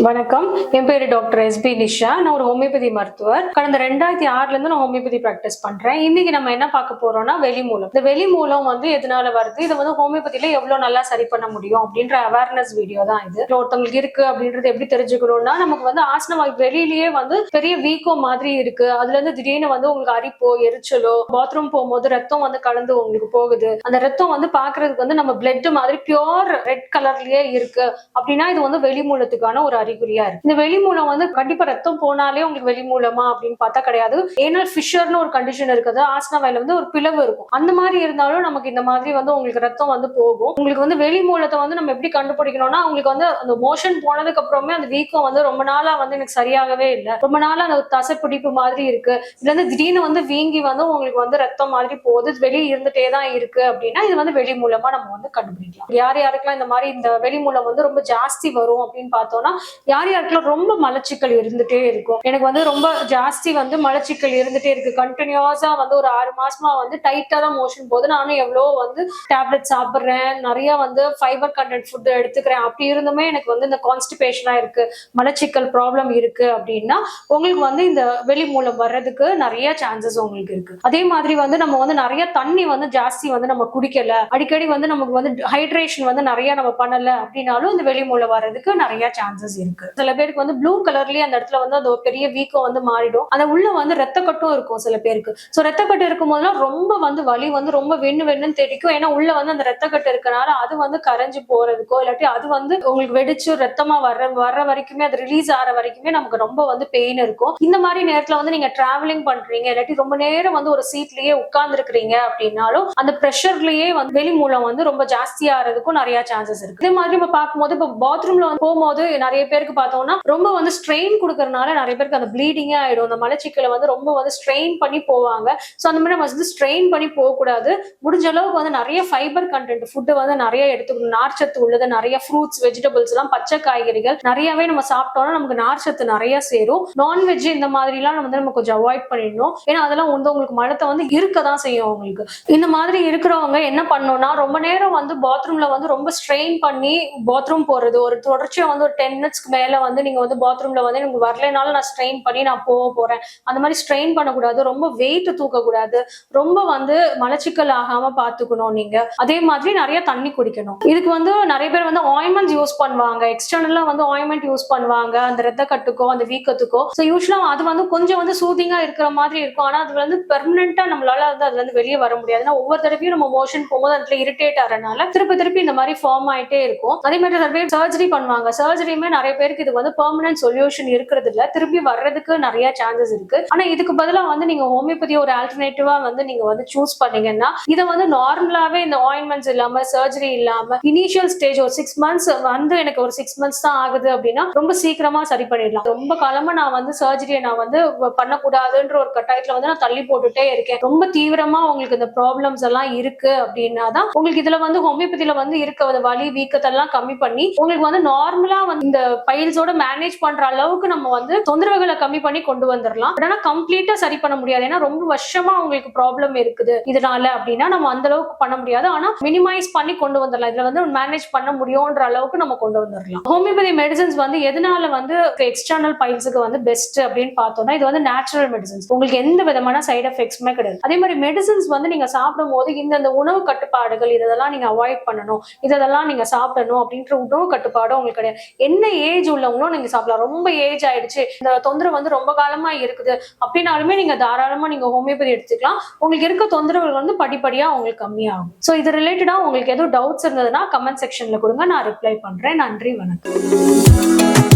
வணக்கம், என் பேரு doctor SP Nisha. நான் ஒரு ஹோமியோபதி மருத்துவர். கடந்த 2006ல இருந்து நான் ஹோமியோபதி பிராக்டிஸ் பண்றேன். இன்னைக்கு நம்ம என்ன பார்க்க போறோம்னா வெளிமூலம். இந்த வெளிமூலம் எதனால வருது, இதை ஹோமியோபதியில எவ்வளவு நல்லா சரி பண்ண முடியும் அப்படின்ற அவேர்னஸ் வீடியோ தான் இது. ஒருத்தவங்களுக்கு இருக்கு அப்படின்றது எப்படி தெரிஞ்சுக்கணும்னா, நமக்கு ஆசன வாய் வெளியிலேயே பெரிய வீக்கோ மாதிரி இருக்கு, அதுல இருந்து திடீர்னு உங்களுக்கு அரிப்போ எரிச்சலோ, பாத்ரூம் போகும்போது ரத்தம் கலந்து உங்களுக்கு போகுது, அந்த ரத்தம் பாக்குறதுக்கு நம்ம பிளட் மாதிரி பியோர் ரெட் கலர்லயே இருக்கு அப்படின்னா இது வெளிமூலத்துக்கான ஒரு அறிகுறியா இருக்கு. இந்த வெளிமூலம் கண்டிப்பா ரத்தம் போனாலே உங்களுக்கு வெளிமூலமா அப்படின்னு பார்த்தா கிடையாது. ஏனல் ஃபிஷர்னு ஒரு கண்டிஷன் இருக்குது. ஆசன வாயில ஒரு பிளவு இருக்கும். அந்த மாதிரி இருந்தாலும் நமக்கு இந்த மாதிரி உங்களுக்கு ரத்தம் போகும். உங்களுக்கு வெளிமூலத்தை நம்ம எப்படி கண்டுபிடிக்கணும்னா, உங்களுக்கு அந்த மோஷன் போனதுக்கு அப்புறமே அந்த வீக்கம் ரொம்ப நாளா எனக்கு சரியாகவே இல்லை, ரொம்ப நாளா அந்த தசை பிடிப்பு மாதிரி இருக்கு, இதுல திடீர்னு வீங்கி உங்களுக்கு ரத்தம் மாதிரி போகுது, வெளியே இருந்துட்டே தான் இருக்கு அப்படின்னா இது வெளிமூலமா நம்ம கண்டுபிடிக்கலாம். யார் யாருக்கெல்லாம் இந்த மாதிரி இந்த வெளிமூலம் ரொம்ப ஜாஸ்தி வரும் அப்படின்னு பார்த்தோம்னா, யார் யாருக்கெல்லாம் ரொம்ப மலச்சிக்கல் இருந்துட்டே இருக்கும். எனக்கு ரொம்ப ஜாஸ்தி மலச்சிக்கல் இருந்துட்டே இருக்கு, கண்டினியூஸா ஒரு 6 மாசமா டைட்டா தான் மோஷன் போகுது, நானும் எவ்வளவு டேப்லெட் சாப்பிடுறேன், நிறைய ஃபைபர் கண்டென்ட் ஃபுட் எடுத்துக்கிறேன், அப்படி இருந்துமே எனக்கு இந்த கான்ஸ்டிபேஷனா இருக்கு, மலச்சிக்கல் ப்ராப்ளம் இருக்கு அப்படின்னா உங்களுக்கு இந்த வெளிமூலம் வர்றதுக்கு நிறைய சான்சஸ் உங்களுக்கு இருக்கு. அதே மாதிரி நம்ம நிறைய தண்ணி ஜாஸ்தி நம்ம குடிக்கல, அடிக்கடி நமக்கு ஹைட்ரேஷன் நிறைய நம்ம பண்ணல அப்படின்னாலும் இந்த வெளிமூலம் வர்றதுக்கு நிறைய சான்சஸ் இருக்கு. சில பேருக்கு ப்ளூ கலர்லயே அந்த இடத்துல அந்த ஒரு பெரிய வீக்கம் மாறிடும். அந்த உள்ள ரத்த கட்டும் இருக்கும் சில பேருக்கு. சோ ரத்த கட்டு இருக்கும் போதெல்லாம் ரொம்ப வலி ரொம்ப வெண்ணுன்னு தெரிக்கும். ஏன்னா உள்ள அந்த ரத்த கட்டு இருக்கனால அது கரைஞ்சு போறதுக்கோ இல்லாட்டி அது உங்களுக்கு வெடிச்சு ரத்தமா வர்ற வரைக்குமே, அது ரிலீஸ் ஆகிற வரைக்குமே நமக்கு ரொம்ப பெயின் இருக்கும். இந்த மாதிரி நேரத்துல நீங்க டிராவலிங் பண்றீங்க இல்லாட்டி ரொம்ப நேரம் ஒரு சீட்லயே உட்கார்ந்து இருக்கிறீங்க அப்படின்னாலும் அந்த பிரஷர்லயே வெளிமூலம் ரொம்ப ஜாஸ்தி ஆகிறதுக்கும் நிறைய சான்சஸ் இருக்கு. இதே மாதிரி நம்ம பார்க்கும்போது இப்ப பாத்ரூம்ல போகும்போது நிறைய பேருக்கு பார்த்தோம்னா ரொம்ப ஸ்ட்ரெயின் கொடுக்கறதுனால நிறைய பேருக்கு அந்த ப்ளீடிங்கே ஆயிடும். அந்த மலச்சிக்கலை ரொம்ப ஸ்ட்ரெயின் பண்ணி போவாங்க. ஸோ அந்த மாதிரி நம்ம ஸ்ட்ரெயின் பண்ணி போகக்கூடாது. முடிஞ்ச அளவுக்கு நிறைய ஃபைபர் கண்டென்ட் ஃபுட்டு நிறைய எடுத்துக்கணும். நார்ச்சத்து உள்ளது நிறைய ஃப்ரூட்ஸ் வெஜிடபிள்ஸ் எல்லாம், பச்சை காய்கறிகள் நிறையவே நம்ம சாப்பிட்டோம்னா நமக்கு நார்ச்சத்து நிறைய சேரும். நான்வெஜ் இந்த மாதிரி எல்லாம் நம்ம கொஞ்சம் அவாய்ட் பண்ணிடணும். ஏன்னா அதெல்லாம் உங்களுக்கு மலத்தை இருக்கதான் செய்யும். உங்களுக்கு இந்த மாதிரி இருக்கிறவங்க என்ன பண்ணணும்னா, ரொம்ப நேரம் பாத்ரூம்ல ரொம்ப ஸ்ட்ரெயின் பண்ணி பாத்ரூம் போறது, ஒரு தொடர்ச்சியா ஒரு 10 மினிட்ஸ்க்கு மேல நீங்க பாத்ரூம்ல எனக்கு வரலைனாலும் நான் ஸ்ட்ரெயின் பண்ணி நான் போறேன், அந்த மாதிரி ஸ்ட்ரெயின் பண்ணக்கூடாது. ரொம்ப வெயிட் தூக்க கூடாது. ரொம்ப மலச்சிக்கல் ஆகாம பாத்துக்கணும் நீங்க. அதே மாதிரி நிறைய தண்ணி குடிக்கணும். இதுக்கு நிறைய பேர் ஆயின்மெண்ட் யூஸ் பண்ணுவாங்க, எக்ஸ்டர்னலா ஆயின்மெண்ட் யூஸ் பண்ணுவாங்க அந்த ரத்த கட்டுக்கோ அந்த வீக்கத்துக்கோ. ஸோ யூஸ்வலா அது கொஞ்சம் சூதிங்கா இருக்கிற மாதிரி இருக்கும். ஆனா அது பெர்மனண்டா நம்மளால அதுல வெளியே வர முடியாது. ஏன்னா ஒவ்வொரு தடவையும் நம்ம மோஷன் போகும்போது அதுல இரிட்டேட் ஆறதுனால திருப்பி இந்த மாதிரி ஃபார்ம் ஆயிட்டே இருக்கும். அதே மாதிரி நிறைய பேர் சர்ஜரி பண்ணுவாங்க. சர்ஜரியுமே நிறைய பேருக்கு இது பெர்மனன்ட் சொல்யூஷன் இருக்கிறது இல்ல, திருப்பி வர்றதுக்கு நிறைய சான்சஸ் இருக்கு. ஆனா இதுக்கு பதிலா நீங்க ஹோமியோபதி ஒரு ஆல்டர்னேட்டிவா நீங்க சூஸ் பண்ணீங்கன்னா, இதை நார்மலாவே இந்த ஆயின்மெண்ட்ஸ் இல்லாம சர்ஜரி இல்லாம இனிஷியல் ஸ்டேஜ் ஒரு 6 மந்த்ஸ் எனக்கு ஒரு 6 மந்த்ஸ் தான் ஆகுது அப்படின்னா ரொம்ப சீக்கிரமா சரி பண்ணிடலாம். ரொம்ப காலமா நான் சர்ஜரியை நான் பண்ணக்கூடாதுன்ற ஒரு கட்டாயத்துல நான் தள்ளி போட்டுட்டே இருக்கேன். ரொம்ப தீவிரமா உங்களுக்கு இந்த ப்ராப்ளம்ஸ் எல்லாம் இருக்கு அப்படின்னா தான் உங்களுக்கு இதுல ஹோமியோபதியில இருக்க வலி வீக்கத்தெல்லாம் கம்மி பண்ணி உங்களுக்கு நார்மலா இந்த பைல்ஸோட மேனேஜ் பண்ற அளவுக்கு நம்ம தொந்தரவுகளை கம்மி பண்ணி கொண்டு வந்துடலாம். ஆனா கம்ப்ளீட்டா சரி பண்ண முடியாது. ஏன்னா ரொம்ப வருஷமா உங்களுக்கு ப்ராப்ளம் இருக்குது இதனால அப்படின்னா நம்ம அந்த அளவுக்கு பண்ண முடியாது. ஆனா மினிமைஸ் பண்ணி கொண்டு வந்துடலாம். இதுல மேனேஜ் பண்ண முடியும்ன்ற அளவுக்கு நம்ம கொண்டு வந்துடலாம். ஹோமியோபதி மெடிசன்ஸ் எதனால எக்ஸ்டர்னல் பைல்ஸுக்கு பெஸ்ட் அப்படின்னு பார்த்தோம்னா, இது நேச்சுரல் மெடிசன்ஸ். உங்களுக்கு எந்த விதமான சைடு எஃபெக்ட்ஸுமே கிடையாது. அதே மாதிரி மெடிசன்ஸ் நீங்க சாப்பிடும் போது இந்த உணவு கட்டுப்பாடுகள் இதெல்லாம் நீங்க அவாய்ட் பண்ணணும், இதெல்லாம் நீங்க சாப்பிடணும் அப்படின்ற உணவு கட்டுப்பாடும் உங்களுக்கு கிடையாது. என்ன ஏஜ் உள்ளவங்களும் நீங்க சாப்பிடலாம். ரொம்ப ஏஜ் ஆயிடுச்சு, இந்த தொந்தரவு ரொம்ப காலமா இருக்குது அப்படின்னாலுமே நீங்க தாராளமா நீங்க ஹோமியோபதி எடுத்துக்கலாம். உங்களுக்கு இருக்க தொந்தரவுகள் படிப்படியா உங்களுக்கு கம்மியாகும். ஸோ இது ரிலேட்டடா உங்களுக்கு எதுவும் டவுட்ஸ் இருந்ததுன்னா கமெண்ட் செக்ஷன்ல கொடுங்க, நான் ரிப்ளை பண்றேன். நன்றி, வணக்கம்.